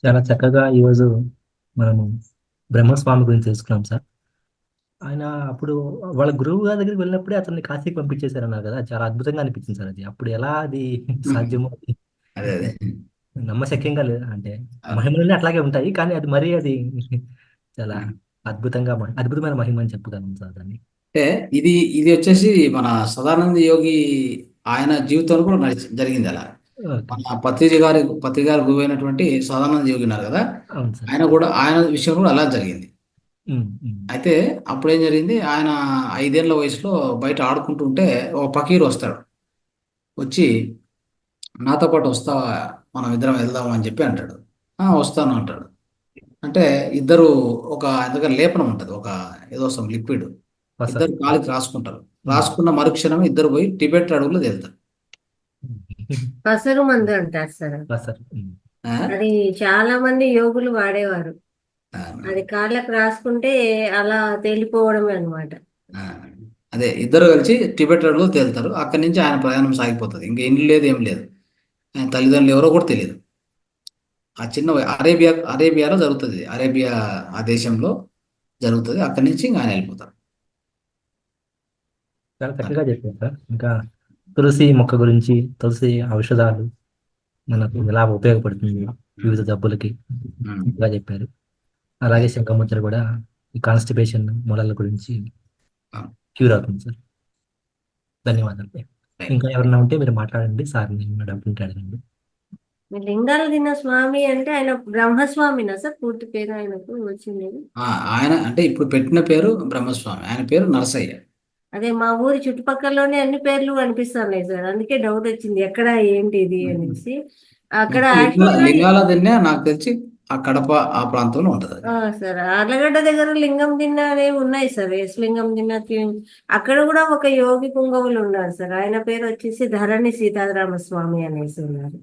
చాలా చక్కగా ఈరోజు మనము బ్రహ్మస్వామి గురించి తెలుసుకున్నాం సార్. ఆయన అప్పుడు వాళ్ళ గురువు గారి దగ్గరికి వెళ్ళినప్పుడే అతన్ని కాశీకి పంపించేశారన్నారు కదా! చాలా అద్భుతంగా అనిపించింది సార్ అది. అప్పుడు ఎలా అది సాధ్యమో అది అదే అదే. నమ్మశక్యంగా లేదు. అంటే అవును. మహిమలన్నీ అట్లాగే ఉంటాయి. కానీ అది మరీ అది చాలా ఉమ్. అద్భుతంగా అద్భుతమైన మహిమ అని చెప్పగలం సార్ దాన్ని. అంటే ఇది ఇది వచ్చేసి మన సదానంద యోగి ఆయన జీవితంలో కూడా జరిగింది అలా. ఓకే. మన పత్రి గారి గురువు అయినటువంటి సదానంద యోగి ఉన్నారు కదా. అవును సార్. ఆయన విషయం కూడా అలా జరిగింది. హ్మ్. హ్మ్. అయితే అప్పుడు ఏం జరిగింది, ఆయన 5 ఏళ్ల వయసులో బయట ఆడుకుంటూ ఉంటే ఒక ఫకీర్ వస్తాడు. వచ్చి నాతో పాటు వస్తావా, మనం ఇద్దరం వెళ్దాం అని చెప్పి అంటాడు. వస్తాను అంటాడు. అంటే ఇద్దరు ఒక దగ్గర లేపనం ఉంటుంది, ఒక ఏదో సమ్ లిక్విడ్. పసరు. ఇద్దరు కాలికి రాసుకుంటారు. హ్మ్. రాసుకున్న మరుక్షణం ఇద్దరు పోయి టిబెట్ అడవుల్లో తేలుతారు. పసరు మందు అంటారు సార్ అది. పసరు. హ్మ్. ఆ? అది చాలా మంది యోగులు వాడేవారు. ఆ, అది కాళ్ళకు రాసుకుంటే అలా తేలిపోవడమే అన్నమాట. ఆ. అదే ఇద్దరు కలిసి టిబెట్ అడవుల్లో తేలుతారు. అక్కడి నుంచి ఆయన ప్రయాణం సాగిపోతుంది. ఇంకా ఇల్లు లేదు, ఏం లేదు. ఆయన తల్లిదండ్రులు ఎవరో కూడా తెలియదు. ఆ చిన్న అరేబియాలో జరుగుతుంది. అరేబియా ఆ దేశంలో జరుగుతుంది. అక్కడి నుంచి ఇంకా ఆయన వెళ్ళిపోతారు. చాలా చక్కగా చెప్పారు సార్. ఇంకా తులసి మొక్క గురించి, తులసి ఔషధాలు మనకు ఎలా ఉపయోగపడుతుంది వివిధ జబ్బులకి ఉమ్. ఇలా చెప్పారు. అలాగే శంఖముచ్చర కూడా ఈ కాన్స్టిపేషన్ మూలాల గురించి ఆ, క్యూర్ అవుతుంది సార్. ధన్యవాదాలు. రైట్. ఇంకా ఎవరైనా ఉంటే మీరు మాట్లాడండి సార్, నేను డబ్బు ఉంటే అడగండి. మీ లింగాలు తిన్న స్వామి అంటే ఆయన బ్రహ్మస్వామినా సార్ పూర్తి పేరు ఆయనకు వచ్చింది? ఆ, ఆయన అంటే ఇప్పుడు పెట్టిన పేరు బ్రహ్మస్వామి, ఆయన పేరు నరసయ్య. అదే మా ఊరి చుట్టుపక్కలలోనే అన్ని పేర్లు కనిపిస్తున్నాయి సార్, అందుకే డౌట్ వచ్చింది ఎక్కడ ఏంటి ఇది అనేసి. అక్కడ మొత్తం యాక్చువల్ గా లింగాల దిన్నే నాకు తెలిసి ఆ కడప ఆ ప్రాంతంలో ఉంటది అది. సార్ ఆర్లగడ్డ దగ్గర లింగం దిన్న అనేవి ఉన్నాయి సార్, ఎస్ లింగం దిన్న అక్కడ కూడా ఒక యోగి పుంగవులు ఉన్నారు సార్, ఆయన పేరు వచ్చేసి ధరణి సీతారామస్వామి అనేసి ఉన్నారు.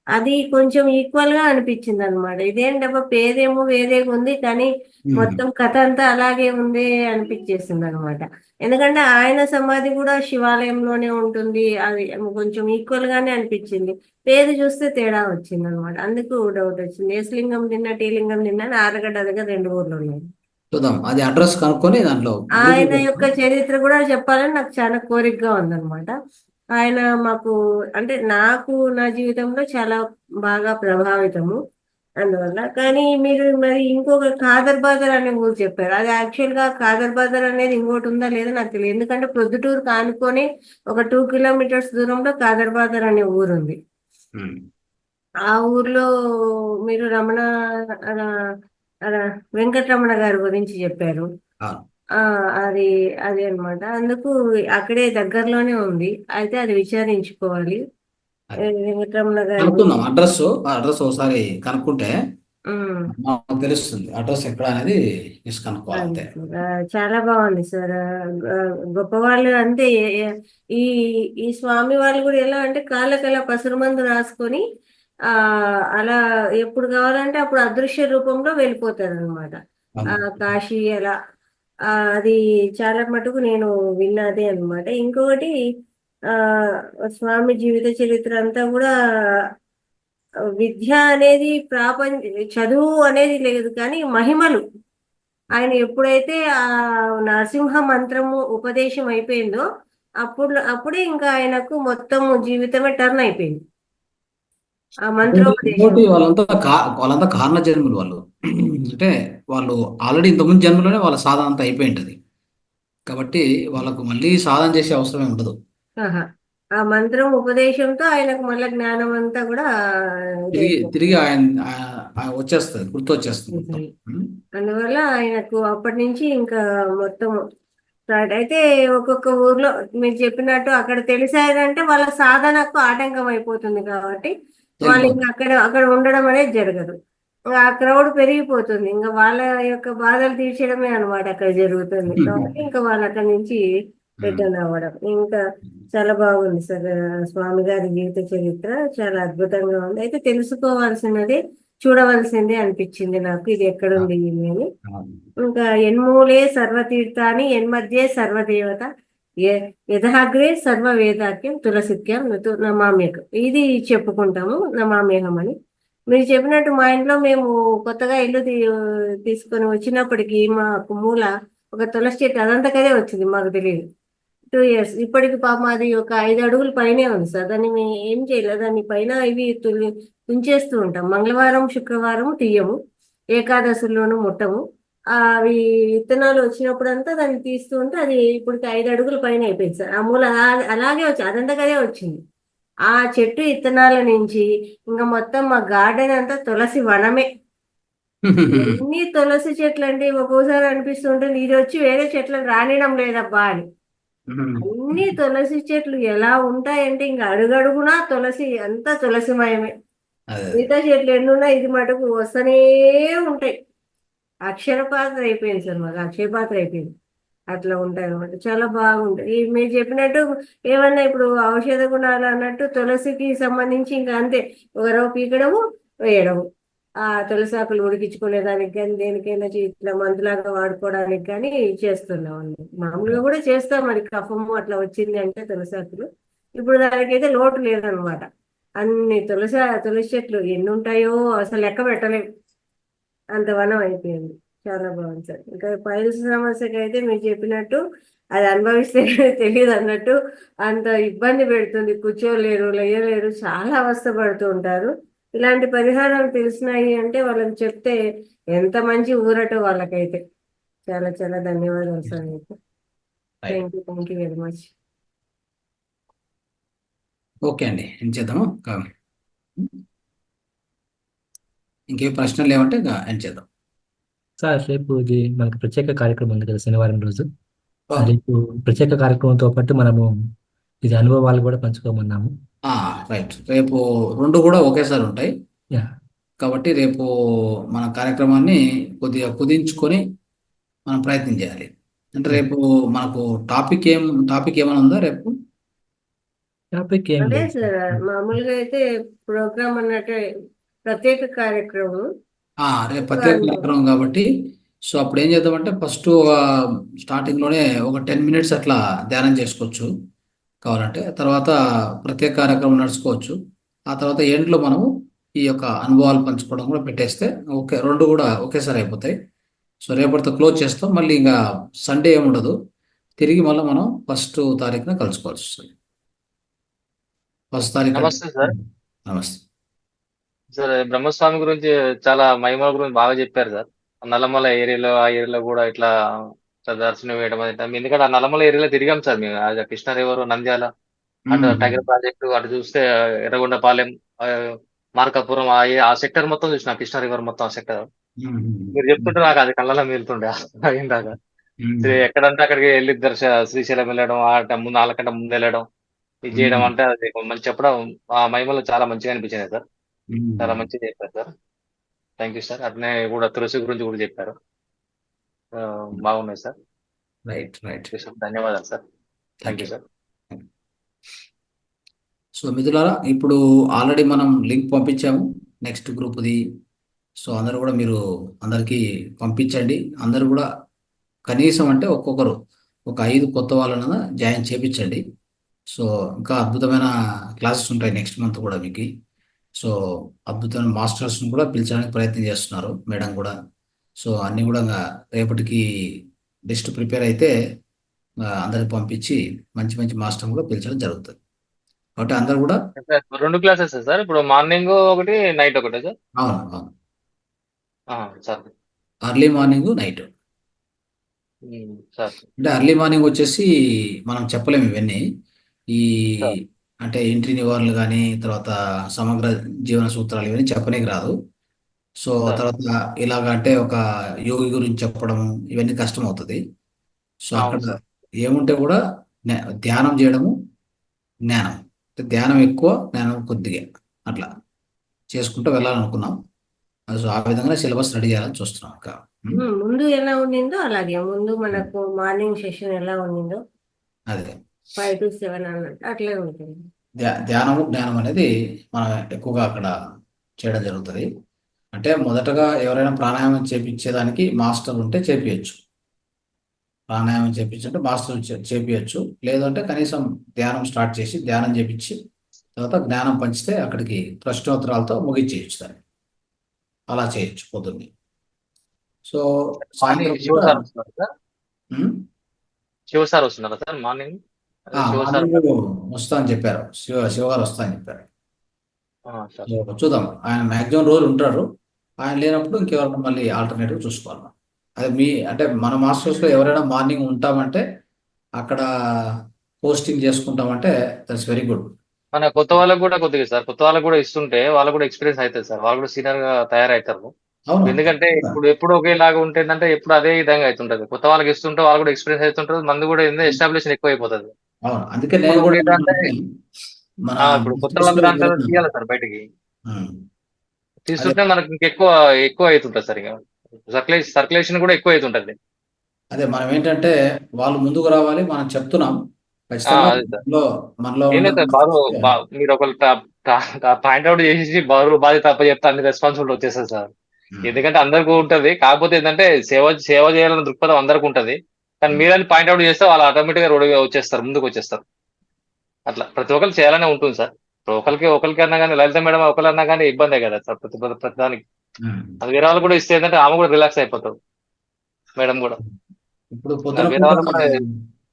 అది కొంచెం ఈక్వల్ గా అనిపించింది అనమాట. ఇదేంటబ్బా పేరేమో వేరేగా ఉంది కానీ ఉమ్. మొత్తం కథ అంతా అలాగే ఉంది అనిపించేసింది అనమాట. ఎందుకంటే ఆయన సమాధి కూడా శివాలయంలోనే ఉంటుంది, అది కొంచెం ఈక్వల్ గానే అనిపించింది. పేరు చూస్తే తేడా వచ్చింది అనమాట, అందుకు డౌట్ వచ్చింది. ఏ లింగం తిన్నా టీ లింగం తిన్నా అని ఆరగడ్డ దగ్గర రెండు ఊర్లు ఉన్నాయి. చూద్దాం, అది అడ్రస్ కనుక్కొని దాంట్లో ఆయన గూగుల్. యొక్క చరిత్ర కూడా చెప్పాలని నాకు చాలా కోరికగా ఉందన్నమాట. ఆయన మాకు అంటే నాకు నా జీవితంలో చాలా బాగా ప్రభావితము అందువల్ల. కానీ మీరు మరి ఇంకొక ఖాదర్ బాదర్ అనే ఊరు చెప్పారు, అది యాక్చువల్ గా ఖాదర్ బాదర్ అనేది ఇంకోటి ఉందా లేదా నాకు తెలియదు. ఎందుకంటే ప్రొద్దుటూరు కానుకొని ఒక 2 కిలోమీటర్స్ దూరంలో ఖాదర్ బాదర్ అనే ఊరు ఉంది. ఉమ్. ఆ ఊర్లో మీరు ర- వెంకటరమణ గారి గురించి చెప్పారు. అవును. ఆ అది అది అన్నమాట, అందుకు అక్కడే దగ్గరలోనే ఉంది. అయితే అది విచారించుకోవాలి. అదే వెంకటరమణ గారి కనుక్కుందాం. అడ్రస్ ఒకసారి కనుక్కుంటే ఉమ్, మనకు తెలుస్తుంది అడ్రస్ ఎక్కడ అనేది. జస్ట్ కనుక్కోవాలి అది అంతే. సార్. చాలా బాగుంది సార్. గొప్ప వాళ్ళు అంటే ఈ ఈ స్వామి వాళ్ళు కూడా ఎలా అంటే కాళ్ళకి అలా పసరు మందు రాసుకొని ఆ అలా ఎప్పుడు కావాలంటే అప్పుడు అదృశ్య రూపంలో వెళ్ళిపోతారు అనమాట. అవును. కాశీ అలా. అది చాలా మటుకు నేను విన్నదే అన్నమాట. ఇంకొకటి ఆ స్వామి జీవిత చరిత్ర అంతా కూడా విద్య అనేది చదువు అనేది లేదు కానీ మహిమలు. ఆయన ఎప్పుడైతే ఆ నరసింహ మంత్రము ఉపదేశం అయిపోయిందో అప్పుడే ఇంకా ఆయనకు మొత్తం జీవితమే టర్న్ అయిపోయింది ఆ మంత్రోపదేశం. ఇంకోటి వాళ్ళంతా కారణ జన్ములు వాళ్ళు. అంటే వాళ్ళు ఆల్రెడీ ఇంతకుముందు జన్మలోనే వాళ్ళ సాధన అంతా అయిపోయి ఉంటుంది. కాబట్టి వాళ్ళకు మళ్ళీ సాధన చేసే అవసరమే ఉండదు. ఆహా. ఆ మంత్రం ఉపదేశంతో ఆయనకు మళ్ళీ జ్ఞానం అంతా కూడా తిరిగి ఇదైపోయింది. తిరిగి ఆయన వచ్చేస్తుంది, గుర్తొచ్చేస్తుంది మొత్తం. అందువల్ల ఆయనకు అప్పటి నుంచి ఇంకా మొత్తం స్టార్ట్ అయితే ఒక్కొక్క ఊర్లో మీరు చెప్పినట్టు అక్కడ తెలిసారంటే వాళ్ళ సాధనకు ఆటంకం అయిపోతుంది కాబట్టి వాళ్ళు ఇంకా వెళ్ళిపోతుంది. అక్కడ ఉండడం అనేది జరగదు. ఇంకా ఆ క్రౌడ్ పెరిగిపోతుంది, ఇంకా వాళ్ళ యొక్క బాధలు తీర్చడమే అన్నమాట అక్కడ జరుగుతుంది కాబట్టి ఇంకా వాళ్ళు అక్కడి నుంచి రిటర్న్ అవ్వడం. ఇంకా చాలా బాగుంది సార్. స్వామి గారి జీవిత చరిత్ర చాలా అద్భుతంగా ఉంది. అయితే తెలుసుకోవాల్సినది, చూడవలసిందే అనిపించింది నాకు, ఇది ఎక్కడుంది ఇది అని. ఇంకా ఎన్మూలే సర్వతీర్థాని ఎన్మధ్యే సర్వదేవత యథాగ్రే సర్వ వేదాఖ్యం తులసిత్యం నమామ్యకం, ఇది చెప్పుకుంటాము నమామ్యహం అని. మీరు చెప్పినట్టు మా ఇంట్లో మేము కొత్తగా ఇల్లు తీసుకొని వచ్చినప్పటికి మాకు మూల ఒక తులసి చెట్టు అదంతకదే వచ్చింది, మాకు తెలియదు. 2 years ఇప్పటికి పాపం అది ఒక 5 అడుగుల పైనే ఉంది సార్. దాన్ని మేము ఏం చేయలేదు, దాన్ని పైన ఇవి తుంచేస్తూ ఉంటాం. మంగళవారం శుక్రవారం తీయము, ఏకాదశుల్లోనూ ముట్టము. అవి విత్తనాలు వచ్చినప్పుడంతా దాన్ని తీస్తూ ఉంటే అది ఇప్పటికి 5 అడుగుల పైన అయిపోయింది సార్. ఆ మూల అలాగే వచ్చి అదంతకదే వచ్చింది. ఆ చెట్టు విత్తనాల నుంచి ఇంకా మొత్తం మా గార్డెన్ అంతా తులసి వనమే. ఎన్ని తులసి చెట్లు అంటే ఒక్కోసారి అనిపిస్తుంటుంది ఇది వచ్చి వేరే చెట్లను రానియడం లేదబ్బా అని. అన్ని తులసి చెట్లు ఎలా ఉంటాయంటే ఇంకా అడుగడుగునా తులసి, అంతా తులసిమయమే. అదే మిగతా చెట్లు ఎన్నున్నా ఇది మటుకు వస్తూనే ఉంటాయి. అక్షరపాత్ర అయిపోయింది సార్, మాకు అక్షయపాత్ర అయిపోయింది. అట్లా ఉంటాయి అనమాట, చాలా బాగుంటాయి. మీరు చెప్పినట్టు ఏమన్నా ఇప్పుడు ఔషధ గుణాలు అన్నట్టు తులసికి సంబంధించి ఇంకా అంతే, ఎవరో పీకడము వేయడము. ఆ తులసి ఆకులు ఉడికించుకునే దానికి కానీ దేనికైనా ఇట్లా మందులాగా వాడుకోవడానికి కానీ చేస్తున్నాం అండి. మామూలుగా కూడా చేస్తాం, మరి కఫము అట్లా వచ్చింది అంటే తులసి ఆకులు. ఇప్పుడు దానికైతే లోటు లేదనమాట. అన్ని తులసి చెట్లు ఎన్ని ఉంటాయో అసలు లెక్క పెట్టలేము, అంత వనం అయిపోయింది. చాలా బాగుంది సార్. ఇంకా పైల్స్ సమస్యకి అయితే మీరు చెప్పినట్టు అది అనుభవిస్తే తెలియదు అన్నట్టు అంత ఇబ్బంది పెడుతుంది. కూర్చోలేరు, లేయలేరు, చాలా అవస్థ పడుతూ ఉంటారు. ఇలాంటి పరిహారాలు తెలిసినాయి అంటే వాళ్ళకి చెప్తే ఎంత మంచి ఊరట వాళ్ళకైతే. చాలా చాలా ధన్యవాదాలు సార్ మీకు. Right. Thank you very much. Okay అండి, ఏం చేద్దాము ఇంకే ప్రశ్నలు లేవంటే ఎండ్ చేద్దాం. సార్ రేపు ఇది మనకు ప్రత్యేక కార్యక్రమం ఉంది కదా శనివారం రోజు. ఓ, రేపు ప్రత్యేక కార్యక్రమంతో పాటు మనము ఇది అనుభవాలు కూడా పంచుకోమన్నాము. రైట్. రేపు 2 కూడా ఒకేసారి ఉంటాయి యా కాబట్టి రేపు మన కార్యక్రమాన్ని కొద్దిగా కుదించుకొని మనం ప్రయత్నం చేయాలి. అంటే రేపు మనకు టాపిక్ ఏమైనా ఉందా రేపు? టాపిక్ ఏం అదే లేదు సార్, మామూలుగా అయితే ప్రోగ్రామ్ అన్నట్టే ప్రత్యేక కార్యక్రమం. రేపు ప్రత్యేక కార్యక్రమం కాబట్టి సో అప్పుడు ఏం చేద్దామంటే ఫస్ట్ స్టార్టింగ్లోనే ఒక 10 minutes అట్లా ధ్యానం చేసుకోవచ్చు కావాలంటే. తర్వాత ప్రత్యేక కార్యక్రమం నడుచుకోవచ్చు. ఆ తర్వాత ఎండ్లో మనము ఈ యొక్క అనుభవాలు పంచుకోవడం కూడా పెట్టేస్తే ఓకే, 2 కూడా ఒకేసారి అయిపోతాయి. సో రేపటితో క్లోజ్ చేస్తాం. మళ్ళీ ఇంకా సండే ఏముండదు, తిరిగి మళ్ళీ మనం 1st తారీఖున కలుసుకోవాల్సి వస్తుంది. 1st తారీఖు అంటే నమస్తే సార్. నమస్తే. సార్ బ్రహ్మస్వామి గురించి చాలా మహిమల గురించి బాగా చెప్పారు సార్. నల్లమల ఏరియాలో ఆ ఏరియాలో కూడా ఇట్లా దర్శనం వేయడం అనేది, ఎందుకంటే ఆ నల్లమల ఏరియాలో తిరిగాం సార్ మేము. అది కృష్ణ రివర్, నంద్యాల, అటు టైగర్ ప్రాజెక్టు, అటు చూస్తే ఎర్రగొండపాలెం, ఆ, మార్కాపురం, ఆ సెక్టర్ మొత్తం చూసిన, కృష్ణ రివర్ మొత్తం ఆ సెక్టర్. మీరు చెప్తుంటే నాకు అది కళ్ళలో మిగులుతుండే అయిందాక. ఎక్కడంటే అక్కడికి వెళ్ళి శ్రీశైలం వెళ్ళడం, ముందు 4 గంటల ముందు వెళ్ళడం, ఇది చేయడం అంటే అది మంచి చెప్పడం. ఆ మహిమలు చాలా మంచిగా అనిపించినాయి సార్. చాలా మంచిగా చెప్పారు సార్. Thank you sir. అట్నే కూడా తులసి గురించి కూడా చెప్పారు. బాగున్నాయి సార్. Right right. ధన్యవాదాలు sir. Thank you sir. So మిత్రులారా, ఇప్పుడు ఆల్రెడీ మనం లింక్ పంపించాము నెక్స్ట్ గ్రూప్ది. సో అందరూ కూడా మీరు అందరికీ పంపించండి. అందరూ కూడా కనీసం అంటే ఒక్కొక్కరు ఒక 5 కొత్త వాళ్ళను జాయిన్ చేపించండి. సో ఇంకా అద్భుతమైన క్లాసెస్ ఉంటాయి నెక్స్ట్ మంత్ కూడా మీకు. సో అద్భుతమైన మాస్టర్స్ని కూడా పిలిచడానికి ప్రయత్నం చేస్తున్నారు మేడం కూడా. సో అన్నీ కూడా రేపటికి లిస్ట్ ప్రిపేర్ అయితే అందరికి పంపించి మంచి మంచి మాస్టర్ కూడా పిలిచడం జరుగుతుంది. కాబట్టి అందరు కూడా 2 క్లాసెస్ సార్. ఇప్పుడు మార్నింగ్ ఒకటి, నైట్ ఒకటే సార్? అవును అవును, sir. Early morning night. Sir అంటే అర్లీ మార్నింగ్ వచ్చేసి మనం చెప్పలేము ఇవన్నీ. ఈ సార్. అంటే ఇంటి నివారణలు కానీ, తర్వాత సమగ్ర జీవన సూత్రాలు ఇవన్నీ చెప్పనీకి రాదు. So sir. తర్వాత ఇలాగ అంటే ఒక యోగి గురించి చెప్పడం ఇవన్నీ కష్టం అవుతుంది. సో అవును అక్కడ సార్. ఏముంటే కూడా ధ్యానం చేయడము, జ్ఞానం. అంటే ధ్యానం ఎక్కువ, జ్ఞానం కొద్దిగా, అట్లా చేసుకుంటూ వెళ్ళాలనుకున్నాం. సో ఆ విధంగా సిలబస్ రెడీ చేయాలని చూస్తున్నాం ఇంకా. ముందు ఎలా ఉండిందో అలాగే, ముందు మనకు మార్నింగ్ సెషన్ ఎలా ఉండిందో అదే 5 to 7 అన్నట్టు అట్లే ఉంటుంది. ధ్యానము జ్ఞానం అనేది మనం ఎక్కువగా అక్కడ చేయడం జరుగుతుంది. అంటే మొదటగా ఎవరైనా ప్రాణాయామం చేపించేదానికి మాస్టర్ ఉంటే చేపించచ్చు. ప్రాణాయామం చేపించంటే మాస్టర్ చేపించచ్చు. లేదంటే కనీసం ధ్యానం స్టార్ట్ చేసి ధ్యానం చేపించి తర్వాత జ్ఞానం పంచితే అక్కడికి ప్రశ్నోత్తరాలతో ముగించేయచ్చు దాన్ని. అలా చేయొచ్చు పొద్దున్నే. సో మార్నింగ్ సాయంత్రం శివ పూట సార్ వస్తున్నారు సార్? ఉమ్, శివ సార్ వస్తున్నారా సార్ మార్నింగ్? అదే శివ సార్ మార్నింగ్ ఉన్నారు. వస్తా అని చెప్పారు, శివ గారు వస్తా అని చెప్పారు. సార్. సో చూద్దాం, ఆయన మ్యాక్సిమం రోజు ఉంటారు. ఆయన లేనప్పుడు ఇంకెవరైనా మళ్ళీ ఆల్టర్నేటివ్ చూసుకోవాలి. అదే అంటే మన మాస్టర్స్లో ఎవరైనా మార్నింగ్ ఉంటామంటే అక్కడ పోస్టింగ్ చేసుకుంటామంటే దట్స్ వెరీ గుడ్. మన కొత్త వాళ్ళకు కూడా కొద్దిగా సార్, కొత్త వాళ్ళకు కూడా ఇస్తుంటే వాళ్ళకు కూడా ఎక్స్పీరియన్స్ అవుతుంది సార్, వాళ్ళు కూడా సీనియర్ గా తయారవుతారు. అవును, ఎందుకంటే ఇప్పుడు ఎప్పుడు ఒకేలాగా ఉంటుందంటే ఎప్పుడు అదే విధంగా అవుతుంటది. కొత్త వాళ్ళకి ఇస్తుంటే వాళ్ళు కూడా ఎక్స్పీరియన్స్ అవుతుంటారు, మంది కూడా ఎస్టాబ్లిషన్ ఎక్కువ అయిపోతుంది. అవును. అందుకే నేను ఇప్పుడు కూడా ఏంటంటే మన ఇప్పుడు కొత్త మాస్టర్స్ లో వాళ్ళంతా ఎవరైనా తీయాలి సార్ బయటికి. ఉమ్, అదే తీస్తుంటే మనకి ఇంకెక్కువ ఎక్కువ అవుతుంటది సార్. ఇక సర్క్యులేషన్ కూడా ఎక్కువ అవుతుంటది. అదే మనం ఏంటంటే వాళ్ళు ముందుకు రావాలి, మనం చెప్తున్నాం ఖచ్చితంగా. అదే సార్. మనలో ఏం ఉన్న లేదు సార్, మీరు ఒకరు పాయింట్ అవుట్ చేసేసి బరువు బాధ్యత తప్ప చెప్తే అన్ని రెస్పాన్సిబిలిటీ వచ్చేస్తుంది సార్. ఉమ్, ఎందుకంటే అందరికీ ఉంటది, కాకపోతే ఏంటంటే సేవ చేయాలన్న దృక్పథం అందరికీ ఉంటది. కానీ ఉమ్, మీరని పాయింట్ అవుట్ చేస్తే వాళ్ళు ఆటోమేటిక్ గా రోడ్డు వచ్చేస్తారు, ముందుకు వచ్చేస్తారు. అట్లా ప్రతి ఒక్కరు చేయాలనే ఉంటుంది సార్. ఇప్పుడు ఒకరికి అన్నా కానీ, లలిత మేడం ఒకరు అన్నా కానీ ఇబ్బందే కదా సార్, ప్రతి దానికి. ఉమ్. అది వేరే వాళ్ళు కూడా ఇస్తే ఏంటంటే ఆమె కూడా రిలాక్స్ అయిపోతారు, మేడం కూడా. ఇప్పుడు అట్లా వేరే వాళ్ళు కూడా.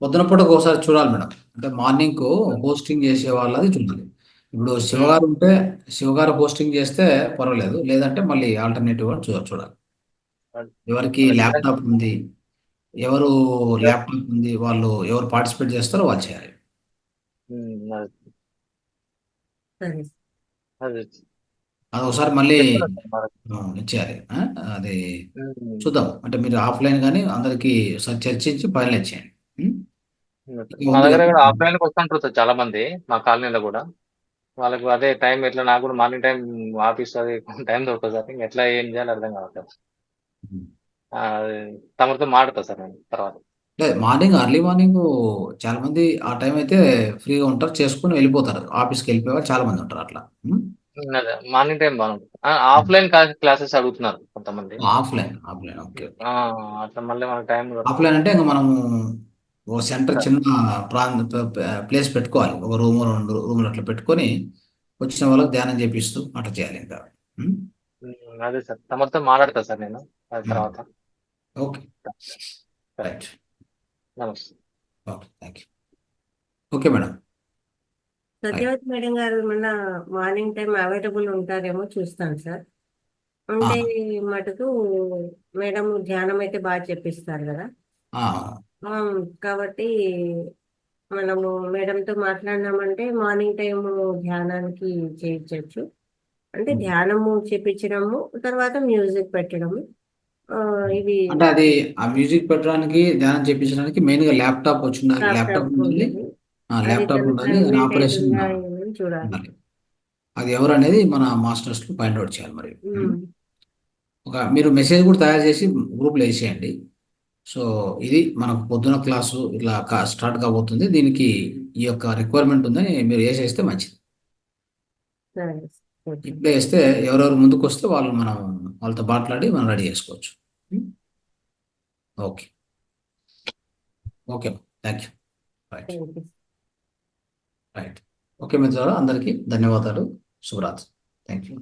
పొద్దున పూట ఒకసారి చూడాలి మేడం. అంటే మార్నింగ్ కు హోస్టింగ్ చేసే వాళ్ళది చూడాలి. ఇప్పుడు శివగారు ఉంటే శివగారు హోస్టింగ్ చేస్తే పర్వాలేదు, లేదంటే మళ్ళీ ఆల్టర్నేటివ్ చూడాలి. ఎవరికి ల్యాప్టాప్ ఉంది, ఎవరు ల్యాప్టాప్ ఉంది, వాళ్ళు ఎవరు పార్టిసిపేట్ చేస్తారో వాళ్ళు చేయాలి. సరే. అది అది ఒకసారి మళ్ళీ చెప్తున్నా సార్ మనకి. ఇచ్చేయాలి. అది ఉమ్. చూద్దాం. అంటే మీరు ఆఫ్లైన్ కానీ అందరికి ఒకసారి చర్చించి ఫైనల్ చేయండి. ఉం? ఇంకా మా ఉంది దగ్గర కదా. కూడా ఆఫ్లైన్ కి వస్తుంటారు సార్ చాలా మంది, మా కాలనీలో కూడా. వాళ్ళకి అదే టైం ఎట్లా, నాకు కూడా మార్నింగ్ టైం ఆఫీస్ అది టైం దొరకదు సార్. ఇంకా ఎట్లా ఏం చేయాలో అర్థం కావట్లేదు. ఉం. అది తమరితో మాట్లాడతా సార్ నేను తర్వాత. లేదు, మార్నింగ్ అర్లీ మార్నింగ్ చాలా మంది ఆ టైం అయితే ఫ్రీగా ఉంటారు, చేసుకుని వెళ్ళిపోతారు. ఆఫీస్కి వెళ్ళిపోయేవారు చాలా మంది ఉంటారు అట్లా. ఉం? అదే మార్నింగ్ టైం బాగుంటుంది. ఆఫ్లైన్ క్లాసెస్ అడుగుతున్నారు కొంతమంది. Offline okay. ఆ, అట్లా మళ్ళీ మనకు టైం దొరకదు. ఆఫ్లైన్ అంటే ఇంకా మనము ఒక సెంటర్ చిన్న ప్లేస్ పెట్టుకోవాలి. ఒక రూమ్ 2 రూములు అట్లా పెట్టుకొని వచ్చిన వాళ్ళకి ధ్యానం చేపిస్తూ అట్లా చేయాలి ఇంకా. ఉం? అదే సార్, తమరితో మాట్లాడతా సార్ నేను అది ఉం. తర్వాత. Okay, right. నమస్తే. Okay, thank you. Okay madam, right. Satyavati madam గారు మన మార్నింగ్ టైం అవైలబుల్ ఉంటారేమో చూస్తాను సార్. ఉంటే మటుకు మేడం ధ్యానం అయితే బాగా చెప్పిస్తారు కదా. ఆ, కాబట్టి మనము మేడంతో మాట్లాడినామంటే మార్నింగ్ టైము ధ్యానానికి చేయించవచ్చు. అంటే ధ్యానము చేపించడము, తర్వాత మ్యూజిక్ పెట్టడము, ఇవి అంటే అది ఆ మ్యూజిక్ పెట్టడానికి ధ్యానం చేపించడానికి మెయిన్ గా ల్యాప్టాప్ వచ్చి ఉండాలి, ల్యాప్టాప్ ల్యాప్టాప్ ఉండాలి, ఉన్నది. అది ల్యాప్టాప్ తను ఉండాలి, దాని కన్వీనియంట్ ఆపరేషన్ అవుతుందా ఏమని చూడాలి. ఉండాలి. అది ఎవరు అనేది మన మాస్టర్స్ పాయింట్ అవుట్ చేయాలి మరి. మీరు మెసేజ్ కూడా తయారు చేసి గ్రూప్లో వేసేయండి. సో ఇది మనకు పొద్దున క్లాసు ఇట్లా స్టార్ట్ కాబోతుంది, దీనికి ఈ యొక్క రిక్వైర్మెంట్ ఉందని మీరు వేసేస్తే మంచిది. సరే. ఓకే. ఇప్పుడే వేస్తే ఎవరెవరు ముందుకు వస్తే మనం వాళ్ళతో మాట్లాడి మనం రెడీ చేసుకోవచ్చు. Okay, okay, thank you. Right, thank you. Right. Okay మిత్రులారా, అందరికీ ధన్యవాదాలు. శుభరాత్రి. Thank you.